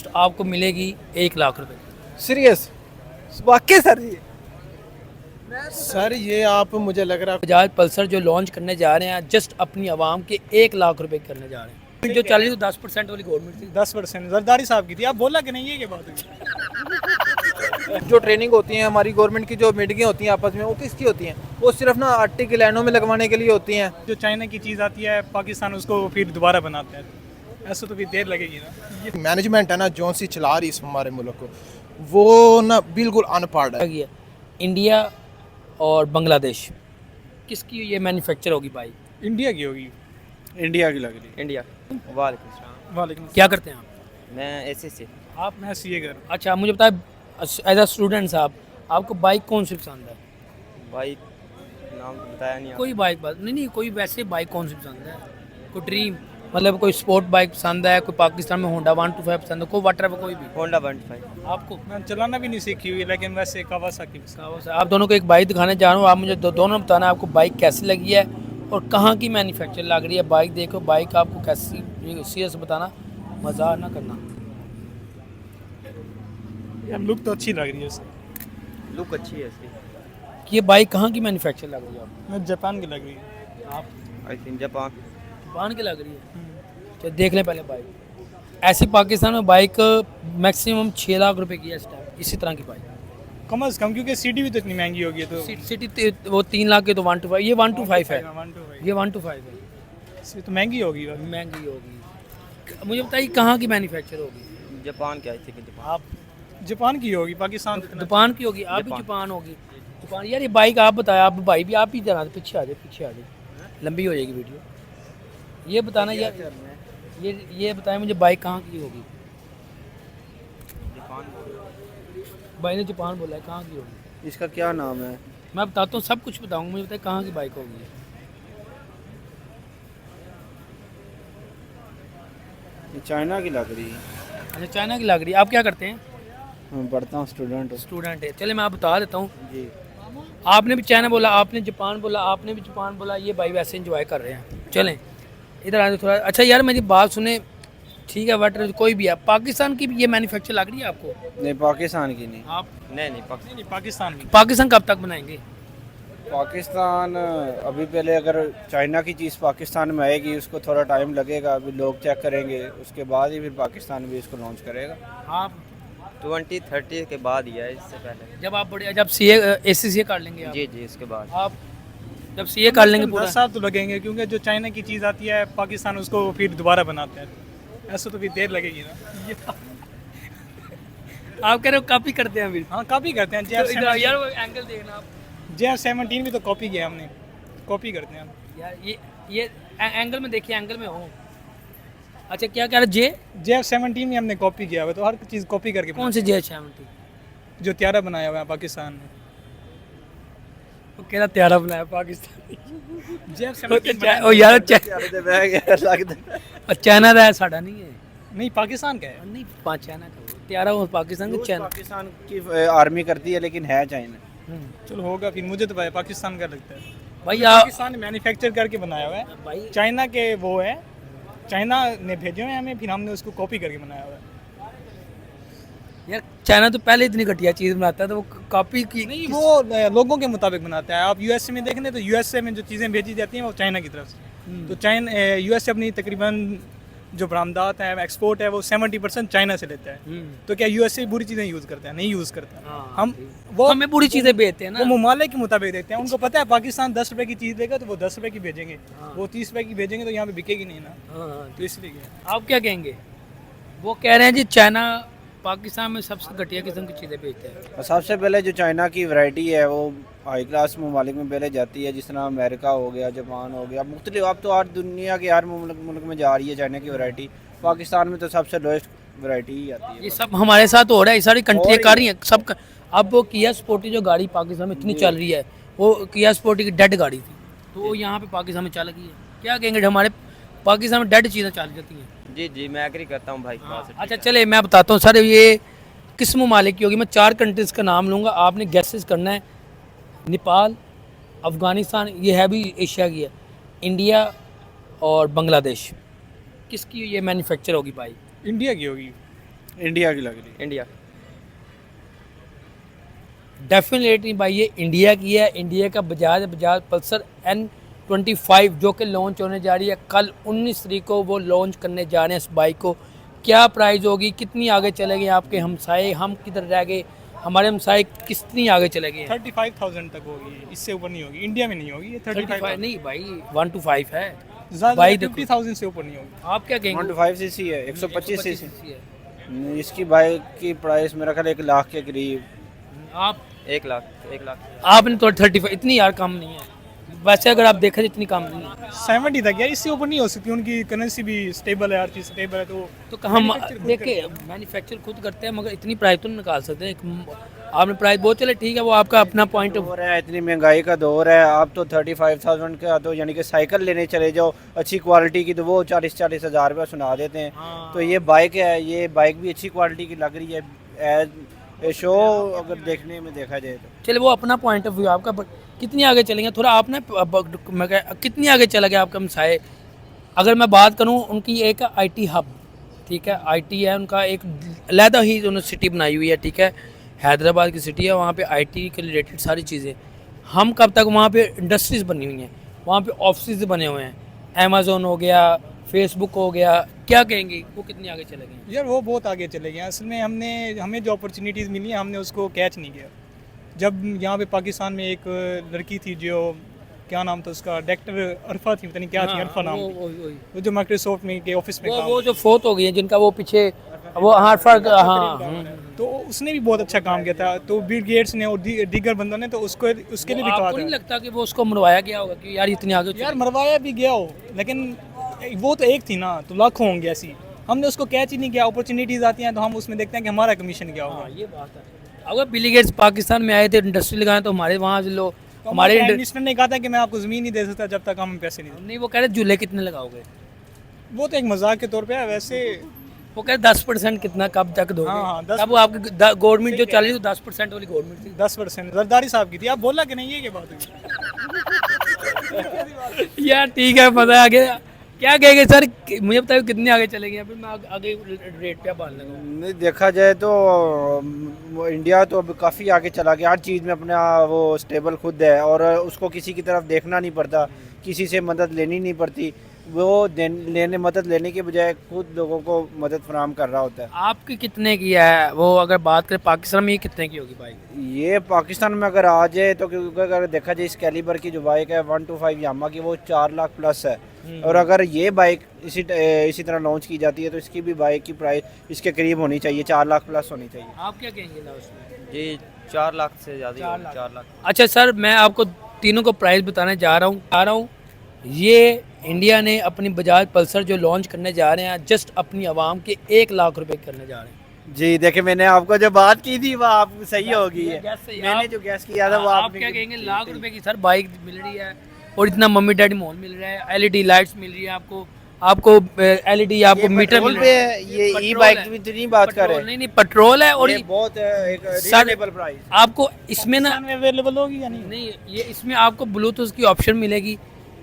Cost आपको मिलेगी 1,00,000 रुपए। सीरियस वाकई सर जी? सर ये आप मुझे लग रहा बजाज पल्सर जो लॉन्च करने जा रहे हैं जस्ट अपनी आवाम के 1,00,000 रुपए करने जा रहे हैं। जो चल रही है 10% वाली गवर्नमेंट थी। 10% जरदारी साहब की थी, आप बोला कि नहीं है कि बात हुई? जो ट्रेनिंग होती है हमारी गवर्नमेंट की, जो मीटिंगें होती हैं आपस में, वो किसकी होती हैं? वो सिर्फ ना आटे की लाइनों में लगवाने के लिए होती हैं। जो चाइना की चीज़ आती है पाकिस्तान उसको फिर दोबारा बनाते हैं, ऐसा तो फिर देर लगेगी ना। मैनेजमेंट है ना जो सी चला रही इस हमारे मुल्क को, वो ना बिल्कुल अनपढ़ है। इंडिया और बांग्लादेश किसकी ये मैन्युफैक्चर होगी बाइक? इंडिया की होगी। इंडिया की लग रही। इंडिया। वालेकुम सलाम। वालेकुम। क्या करते हैं आप? मैं ऐसे से आप मैं सीए कर। अच्छा मुझे बताए एज अ स्टूडेंट साहब आपको बाइक कौन सी पसंद है? बाइक नाम तो बताया नहीं कोई बाइक नहीं कोई वैसे बाइक कौन सी पसंद है? कोई ड्रीम मतलब कोई स्पोर्ट बाइक पसंद है, कोई पाकिस्तान में होंडा 125 पसंद है, कोई वाटर कोई भी? होंडा 125। आपको? मैं चलाना भी नहीं सीखी हुई, लेकिन वैसे कावासाकी आप दोनों को एक बाइक दिखाने जा रहा हूँ, आप मुझे दोनों बताना आपको बाइक कैसी लगी है और कहाँ की मैन्युफैक्चर लग रही है। बाइक देखो बाइक आपको कैसी, सीरियस बताना, मजाक ना करना। यार लुक तो अच्छी लग रही है उसकी। लुक अच्छी है इसकी। ये बाइक कहाँ की मैन्युफैक्चर लग रही है आपको? मैं जापान की लग रही है। आप आई थिंक जापान। जापान की लग रही है? चलो देख लें पहले बाइक। ऐसी पाकिस्तान में बाइक मैक्सिमम 6 लाख रुपए की है इस टाइम, इसी तरह की बाइक कम अज़ कम, क्योंकि सीडी भी तो इतनी महंगी होगी तो। सिटी वो 3 लाख के तो 125, ये 125 है, 125 ये 125 है, इससे तो महंगी होगी। महंगी होगी। मुझे बताइए कहाँ की मैन्युफैक्चर होगी? जापान की आई थिंक। जापान। आप जापान की होगी, पाकिस्तान तो इतना- जापान की होगी, आप भी जापान होगी। जापान यार ये बाइक आप बताया, आप भाई भी आप ही जाना, पीछे आ जाए, लंबी हो जाएगी वीडियो। ये बताना यार, ये बताएं मुझे बाइक कहाँ की होगी? भाई ने जापान बोला है, कहाँ की होगी? इसका क्या नाम है? मैं बताता हूँ, सब कुछ बताऊँगा, मुझे बताए कहाँ की बाइक होगी? ये चाइना की लग रही है। अच्छा चाइना की लग रही है। आप क्या करते हैं? मैं पढ़ता हूँ, स्टूडेंट हूँ। स्टूडेंट है। चले मैं आप बता देता हूँ। जी। आपने भी चाइना बोला, आपने जापान बोला, आपने भी जापान बोला, ये भाई वैसे एंजॉय कर रहे हैं। चलें इधर आ जाओ थोड़ा। अच्छा यार मेरी बात सुने, ठीक है वाटर कोई भी है, पाकिस्तान की भी ये मैन्युफैक्चर लग रही है आपको? नहीं पाकिस्तान की नहीं। आप नहीं पाकिस्तान की। पाकिस्तान कब तक बनाएंगे? पाकिस्तान अभी पहले अगर चाइना की चीज़ पाकिस्तान में आएगी उसको थोड़ा टाइम लगेगा, अभी लोग चेक करेंगे, उसके बाद ही फिर पाकिस्तान भी इसको लॉन्च करेगा। आप 2030 के बाद ही है, इससे पहले। जब आप बड़े जब सीए एसीसीए कर लेंगे आप? जी इसके बाद। आप जब सीए कर लेंगे 10 पूरा? साल तो लगेंगे, क्योंकि जो चाइना की चीज़ आती है पाकिस्तान उसको फिर दोबारा बनाते हैं, ऐसा तो फिर देर लगेगी ना। आप कह रहे हो कॉपी करते हैं अभी? हाँ कॉपी करते हैं। तो यार वो एंगल देखना आप JF-17 भी तो कॉपी किया हमने, कॉपी करते हैं हम। यार, ये एंगल में देखिए, एंगल में हो। अच्छा क्या कह रहे? JF-17 में हमने कॉपी किया हुआ, तो हर चीज़ कॉपी करके कौन से JH-17? जो त्यारा बनाया हुआ है पाकिस्तान में। वो कह रहा त्यारा बनाया पाकिस्तान। JF-17 ओ यार चाइना का है, साड़ा नहीं है। नहीं पाकिस्तान का है। नहीं चाइना का वो त्यारा वो पाकिस्तान का चाइना। पाकिस्तान की आर्मी करती है लेकिन है चाइना। चलो होगा फिर, मुझे तो पाकिस्तान का लगता है। भाई आप पाकिस्तान ने मैन्युफैक्चर करके बनाया हुआ है, भाई चाइना के वो है, चाइना ने भेजे हुए हैं हमें, फिर हमने उसको कॉपी करके बनाया हुआ है। यार चाइना तो पहले इतनी घटिया चीज़ बनाता है, तो वो कॉपी की नहीं वो लोगों के मुताबिक बनाता है। आप यूएसए में देखें तो यूएसए में जो चीज़ें भेजी जाती हैं वो चाइना की तरफ से। तो चाइना यूएसए अपनी तकरीबन जो बरामदात है, एक्सपोर्ट है, वो 70% चाइना से लेता है। तो क्या यूएसए बुरी चीज़ें यूज़ करता है? नहीं यूज़ करता। हम वो हमें बुरी चीज़ें बेचते हैं ना। वो ममालिक के मुताबिक देते हैं। उनको पता है पाकिस्तान 10 रुपए की चीज़ देगा तो वो 10 रुपए की भेजेंगे, वो 30 रुपए की भेजेंगे तो यहाँ पे बिकेगी नहीं ना, तो इसलिए। आप क्या कहेंगे? वो कह रहे हैं जी चाइना पाकिस्तान में सबसे घटिया किस्म की चीज़ें बेचते हैं। और सबसे पहले जो चाइना की वैरायटी है वो हाई क्लास ममालिक में पहले जाती है, जिस तरह अमेरिका हो गया, जापान हो गया, मुख्तलिफ। अब तो हर दुनिया के हर मुल्क में जा रही है चाइना की वैरायटी। पाकिस्तान में तो सबसे लोएस्ट वैरायटी ही आती है। ये सब हमारे साथ हो रहा है, ये सारी कंट्रियाँ कर रही हैं सब। अब वो किया स्पोर्टी जो गाड़ी पाकिस्तान में इतनी चल रही है, वो किया स्पोर्टी की डेड गाड़ी थी, तो वो यहाँ पे पाकिस्तान में चल गई है। क्या कहेंगे हमारे पाकिस्तान में डेड चीज़ें चल जाती हैं? जी मैं एग्री करता हूँ भाई। अच्छा चले मैं बताता हूँ सर, ये किस ममालिक की होगी? मैं 4 कंट्रीज़ का नाम लूँगा, आपने गैसेस करना है। नेपाल, अफ़गानिस्तान, ये है भी एशिया की है, इंडिया और बांग्लादेश। किसकी ये मैन्युफैक्चर होगी बाइक? इंडिया की होगी। इंडिया की लग रही है। इंडिया। डेफिनेटली भाई ये इंडिया की है, इंडिया का बजाज पल्सर N25 जो कि लॉन्च होने जा रही है कल 19 तारीख को, वो लॉन्च करने जा रहे हैं इस बाइक को। क्या प्राइस होगी, कितनी आगे चले गए आपके हमसाए, हम किधर रह गए, हमारे हमसाए कितनी आगे चले गए? 35,000 तक होगी, इससे ऊपर नहीं होगी, इंडिया में नहीं होगी ये 35 नहीं भाई 1 to 5 है ज़्यादा भाई, देखो 50,000 से ऊपर नहीं होगी। आप क्या कहेंगे? 125 सीसी है, 125 सीसी। है। इसकी बाइक की प्राइस मेरा ख्याल 1 लाख के करीब। आप 1 लाख 1 लाख। आपने तो 35 इतनी यार कम नहीं है वैसे, अगर आप देखें इतनी कम नहीं है 70 तक यार, इससे ऊपर नहीं हो सकती, उनकी करेंसी भी स्टेबल है, हर चीज़ स्टेबल है। तो हम देखिए मैन्युफैक्चर खुद करते हैं, मगर इतनी प्राइस तो नहीं निकाल सकते। आपने प्राइस बहुत, चले ठीक है, वो आपका अपना पॉइंट दौर है, इतनी महंगाई का दौर है। आप तो 35,000 का तो यानी कि साइकिल लेने चले जाओ अच्छी क्वालिटी की, तो वो 40-40 हज़ार रुपया सुना देते हैं। तो ये बाइक है, ये बाइक भी अच्छी क्वालिटी की लग रही है एज शो, अगर देखने में देखा जाए तो। चले वो अपना पॉइंट ऑफ व्यू आपका, कितनी आगे चलेंगे थोड़ा आपने मैं कितनी आगे चला गया आपका हमसाए? अगर मैं बात करूं, उनकी एक IT हब, ठीक है, IT है उनका, एक अलहदा ही उन्होंने सिटी बनाई हुई है, ठीक है, हैदराबाद की सिटी है, वहाँ पे IT के रिलेटेड सारी चीज़ें। हम कब तक, वहाँ पे इंडस्ट्रीज़ बनी हुई हैं, वहाँ पे ऑफिस बने हुए हैं, अमेज़ोन हो गया, फेसबुक हो गया, क्या कहेंगे वो कितनी आगे चले गए? यार वो बहुत आगे चले गए। असल में हमें जो अपॉर्चुनिटीज़ मिली हैं, हमने उसको कैच नहीं किया। जब यहाँ पे पाकिस्तान में एक लड़की थी, जो क्या नाम था उसका, डायरेक्टर अरफा थी, पता नहीं क्या थी, अरफा नाम, वो जो माइक्रोसॉफ्ट में के ऑफिस में वो जो फोत हो गई है, जिनका वो पीछे वो तो उसने भी बहुत अच्छा काम किया था। तो बिल गेट्स ने और दीगर बंदों ने तो उसके लिए भी कहा आपको नहीं था। लगता कि वो उसको मरवाया गया होगा कि यार इतनी आगे यार मरवाया भी गया हो, लेकिन वो तो एक थी ना, तो लाखों होंगे ऐसी, हमने उसको कैच ही नहीं किया। अपॉर्चुनिटीज आती हैं तो हम उसमें देखते हैं कि हमारा कमीशन क्या होगा। ये बात है। अगर बिल गेट्स पाकिस्तान में आए थे इंडस्ट्री लगाए, तो हमारे वहाँ से लोग तो हमारे प्राइम मिनिस्टर ने कहा था कि मैं आपको ज़मीन नहीं दे सकता जब तक हम पैसे नहीं दें। नहीं, वो कह रहे झूले कितने लगाओगे, वो तो एक मजाक के तौर पे है। वैसे वो कह रहे 10% कितना कब तक दोगे? हाँ, 10% अब वो आपकी गवर्नमेंट जो चल रही है 10% वाली गवर्नमेंट थी। 10% जरदारी साहब की थी, आप बोला कि नहीं, ये क्या बात हुई? यार ठीक है, मजा आ गया। क्या कहेंगे सर, मुझे बताइए कितने आगे चले गए? फिर मैं आगे रेट पे बांध लगा। नहीं, देखा जाए तो इंडिया तो अब काफ़ी आगे चला गया, हर चीज़ में अपना वो स्टेबल खुद है, और उसको किसी की तरफ देखना नहीं पड़ता, किसी से मदद लेनी नहीं पड़ती। वो मदद लेने के बजाय खुद लोगों को मदद फराहम कर रहा होता है। आपकी कितने की है वो? अगर बात करें पाकिस्तान में, ये कितने की होगी बाइक? ये पाकिस्तान में अगर आ जाए तो, क्योंकि अगर देखा जाए इस कैलिबर की जो बाइक है 125 यामा की, वो 4 लाख प्लस है। और अगर ये बाइक इसी तरह लॉन्च की जाती है तो इसकी भी बाइक की प्राइस इसके करीब होनी चाहिए, 4 लाख प्लस होनी चाहिए। आप क्या कहेंगे लास्ट में? जी 4 लाख से ज़्यादा, 4 लाख। अच्छा सर, मैं आपको तीनों को प्राइस बताने जा रहा हूँ। ये इंडिया ने अपनी बजाज पल्सर जो लॉन्च करने जा रहे हैं, जस्ट अपनी आवाम के 1 लाख रुपए करने जा रहे हैं। जी देखिए, मैंने आपको जो बात की थी वो आप सही होगी है। गैस सही। मैंने जो गैस किया था वो आप आपने क्या कहेंगे? लाख रुपए की सर बाइक मिल रही है, और इतना मम्मी डैडी मॉल मिल रहा है, LED लाइट्स मिल रही है आपको LED, आपको मीटर मिल रहा है। ये ई बाइक की इतनी बात कर रहे हैं। नहीं, पेट्रोल है, और ये बहुत एक सर- रीजनेबल प्राइस। आपको इसमें ना अवेलेबल होगी या नहीं? नहीं, ये इसमें आपको ब्लूटूथ की ऑप्शन मिलेगी,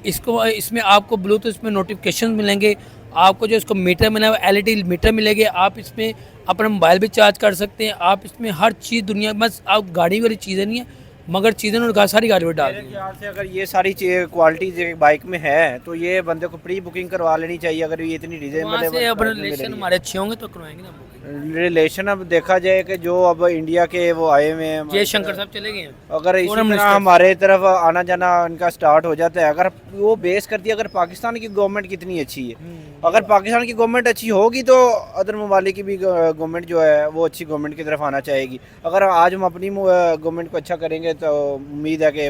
इसमें आपको ब्लूटूथ में नोटिफिकेशन मिलेंगे, आपको जो इसको मीटर मिला है LED मीटर मिलेंगे, आप इसमें अपना मोबाइल भी चार्ज कर सकते हैं, आप इसमें हर चीज़ दुनिया, बस आप गाड़ी वाली चीज़ें नहीं है, मगर चीज़ें उन्होंने सारी गाड़ी में डाल मेरे दी। ख्याल से अगर ये सारी क्वालिटीज एक बाइक में है तो ये बंदे को प्री बुकिंग करवा लेनी चाहिए। अगर ये इतनी वहाँ से अपने रिलेशन रिलेशन हमारे अच्छे होंगे तो करवाएंगे ना बुकिंग। अब देखा जाए कि जो अब इंडिया के वो आए हुए हैं, जय शंकर साहब चले गए हैं। अगर इसी फोरम तरह मिनिस्टर। हमारे तरफ आना जाना उनका स्टार्ट हो जाता है, अगर वो बेस करती है, अगर पाकिस्तान की गवर्नमेंट कितनी अच्छी है, अगर पाकिस्तान की गवर्नमेंट अच्छी होगी तो अदर ममालिक की भी गवर्नमेंट जो है वो अच्छी गवर्नमेंट की तरफ आना चाहेगी। अगर आज हम अपनी गवर्नमेंट को अच्छा करेंगे तो उम्मीद है कि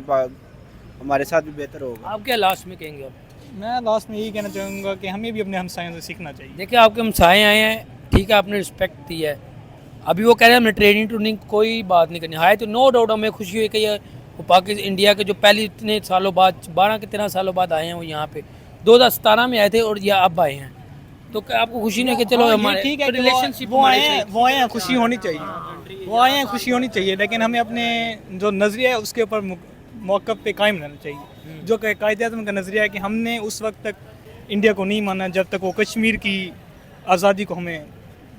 हमारे साथ भी बेहतर होगा। आप क्या लास्ट में कहेंगे? मैं लास्ट में यही कहना चाहूँगा कि हमें भी अपने हमसायों से सीखना चाहिए। देखिए, आपके हमसाए आए हैं, ठीक है, आपने रिस्पेक्ट दी है, अभी वो कह रहे हैं हमने ट्रेनिंग कोई बात नहीं करनी है, तो नो डाउट हमें खुशी हुई कि ये वो पाकिस्तान इंडिया के जो पहले इतने सालों बाद 12 के 13 सालों बाद आए हैं, वो यहाँ पे 2017 में आए थे और ये अब आए हैं, तो क्या आपको खुशी नहीं कि चलो हमारे ठीक है, रिलेशनशिप वो आए हैं, खुशी होनी चाहिए, वो आए हैं, खुशी होनी चाहिए, लेकिन हमें अपने जो नज़रिया है उसके ऊपर मौक़िफ़ पे कायम रहना चाहिए। जो कायदे-ए-आज़म का नज़रिया है कि हमने उस वक्त तक इंडिया को नहीं माना जब तक वो कश्मीर की आज़ादी को हमें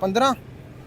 15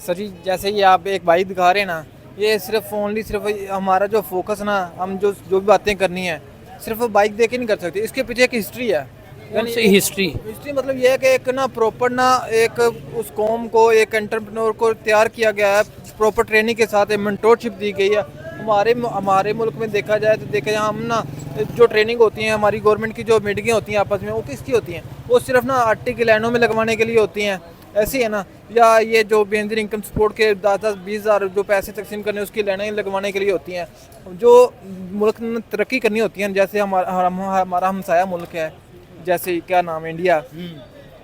सर जी जैसे ये आप एक बाइक दिखा रहे हैं ना, ये सिर्फ ओनली सिर्फ हमारा जो फोकस ना, हम जो भी बातें करनी है सिर्फ बाइक देख के नहीं कर सकते, इसके पीछे एक हिस्ट्री है। कौन सी हिस्ट्री? हिस्ट्री मतलब ये है कि एक ना प्रॉपर ना एक उस कौम को, एक एंटरप्रेन्योर को तैयार किया गया है, प्रॉपर ट्रेनिंग के साथ मेंटोरशिप दी गई है। हमारे मुल्क में देखा जाए तो देखा जाए, हम ना जो ट्रेनिंग होती है हमारी गवर्नमेंट की, जो मीटिंगें होती हैं आपस में, वो किसकी होती हैं? वो सिर्फ ना आटे की लाइनों में लगवाने के लिए होती हैं, ऐसी है ना। या ये जो बेनजीर इनकम सपोर्ट के 10-20 हज़ार जो पैसे तकसीम करने उसकी लाइनें लगवाने के लिए होती हैं। जो मुल्क ने तरक्की करनी होती है, जैसे हमारा हमसाया मुल्क है, जैसे क्या नाम है,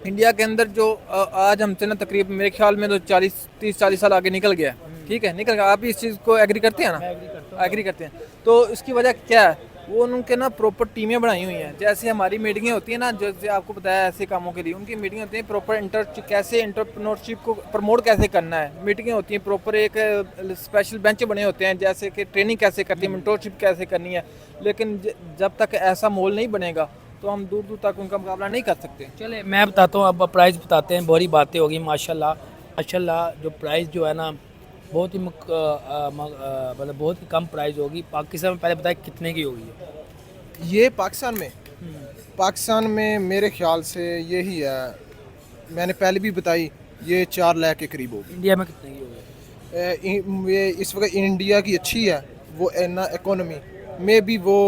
इंडिया के अंदर जो आज हमसे ना तकरीबन मेरे ख्याल में तो 30-40 साल आगे निकल गया है। ठीक है, निकल गया। आप इस चीज़ को एग्री करते हैं ना? एग्री करते हैं। तो इसकी वजह क्या है? वो उनके ना प्रॉपर टीमें बनाई हुई हैं। जैसे हमारी मीटिंगें होती हैं ना, जैसे आपको बताया ऐसे कामों के लिए उनकी मीटिंग होती है, प्रॉपर कैसे एंटरप्रेन्योरशिप को प्रमोट कैसे करना है। मीटिंगें होती हैं, प्रॉपर एक स्पेशल बेंच बने होते हैं, जैसे कि ट्रेनिंग कैसे करती है, मेंटोरशिप कैसे करनी है। लेकिन जब तक ऐसा माहौल नहीं बनेगा तो हम दूर दूर तक उनका मुकाबला नहीं कर सकते। चले मैं बताता हूँ, अब प्राइस बताते हैं। बड़ी बातें होगी माशाल्लाह माशाल्लाह। जो प्राइस जो है ना बहुत ही मतलब बहुत ही कम प्राइस होगी। पाकिस्तान में पहले बताए कितने की होगी ये पाकिस्तान में मेरे ख्याल से यही है, मैंने पहले भी बताई, ये 4 लाख के करीब होगी। इंडिया में कितने की होगी? ये इस वक्त इंडिया की अच्छी है, वो ना इकोनॉमी में भी वो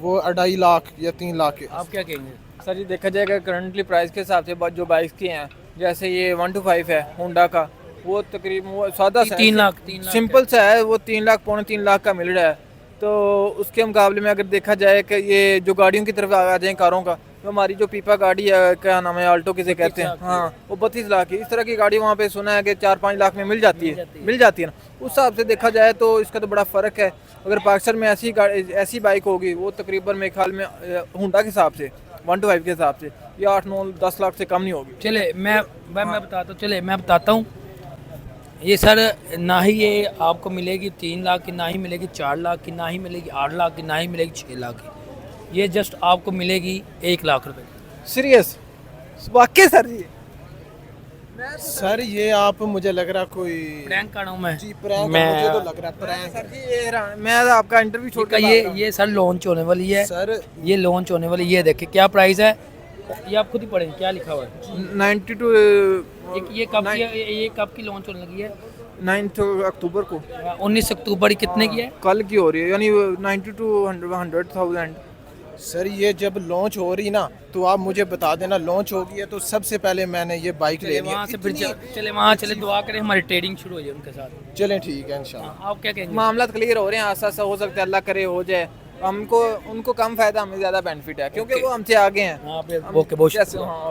2.5 लाख या 3 लाख के। आप क्या कहेंगे? सर जी देखा जाएगा करंटली प्राइस के हिसाब से जो बाइक्स की हैं, जैसे ये 125 है होंडा का, वो तकरीबन वो सादा सा 3 लाख सिंपल सा है, वो 3 लाख पौने 3 लाख का मिल रहा है। तो उसके मुकाबले में अगर देखा जाए कि ये जो गाड़ियों की तरफ आ जाए कारों का, तो हमारी जो पीपा गाड़ी है, क्या नाम है, आल्टो किसे कहते हैं, हाँ, वो 32 लाख की। इस तरह की गाड़ी वहाँ पे सुना है कि 4-5 लाख में मिल जाती है ना। उस हिसाब से देखा जाए तो इसका तो बड़ा फ़र्क है। अगर पाकिस्तान में ऐसी बाइक होगी, वो तकरीबन मेरे ख्याल में होंडा के हिसाब से 125 के हिसाब से ये 8-9-10 लाख से कम नहीं होगी। चले मैं बताता हूँ। ये सर ना ही ये आपको मिलेगी 3 लाख की, ना ही मिलेगी 4 लाख की, ना ही मिलेगी 8 लाख की, ना ही मिलेगी 6 लाख की। ये जस्ट आपको मिलेगी 1 लाख रुपए। सीरियस वाकई सर जी? सर ये आप, मुझे लग रहा कोई प्रैंक कर रहा हूँ मैं जी, प्रैंक मैं मुझे तो लग रहा है प्रैंक। सर जी मैं आपका इंटरव्यू छोड़ का ये सर लॉन्च होने वाली है सर। ये लॉन्च होने वाली, ये देखिए क्या प्राइस है, ये आप खुद ही पढ़ें क्या लिखा हुआ है। 92 ये कब की लॉन्च होने लगी है? 9 अक्टूबर को। 19 अक्टूबर कितने की है? कल की हो रही है, यानी 90 to 100,000। सर ये जब लॉन्च हो रही ना तो आप मुझे बता देना, लॉन्च होगी है तो सबसे पहले मैंने ये बाइक लेनी है। वहाँ से फिर चले वहाँ चले, दुआ करें हमारी ट्रेडिंग शुरू हो जाए उनके साथ। चलें ठीक है इंशाल्लाह। आप क्या कहेंगे? मामला क्लियर हो रहे हैं, आसा हो सकता है, अल्लाह करे हो जाए। हमको उनको कम फायदा, हमें ज़्यादा बेनिफिट है, क्योंकि वो हमसे आगे हैं। हाँ, बहुत शुक्रिया। हाँ।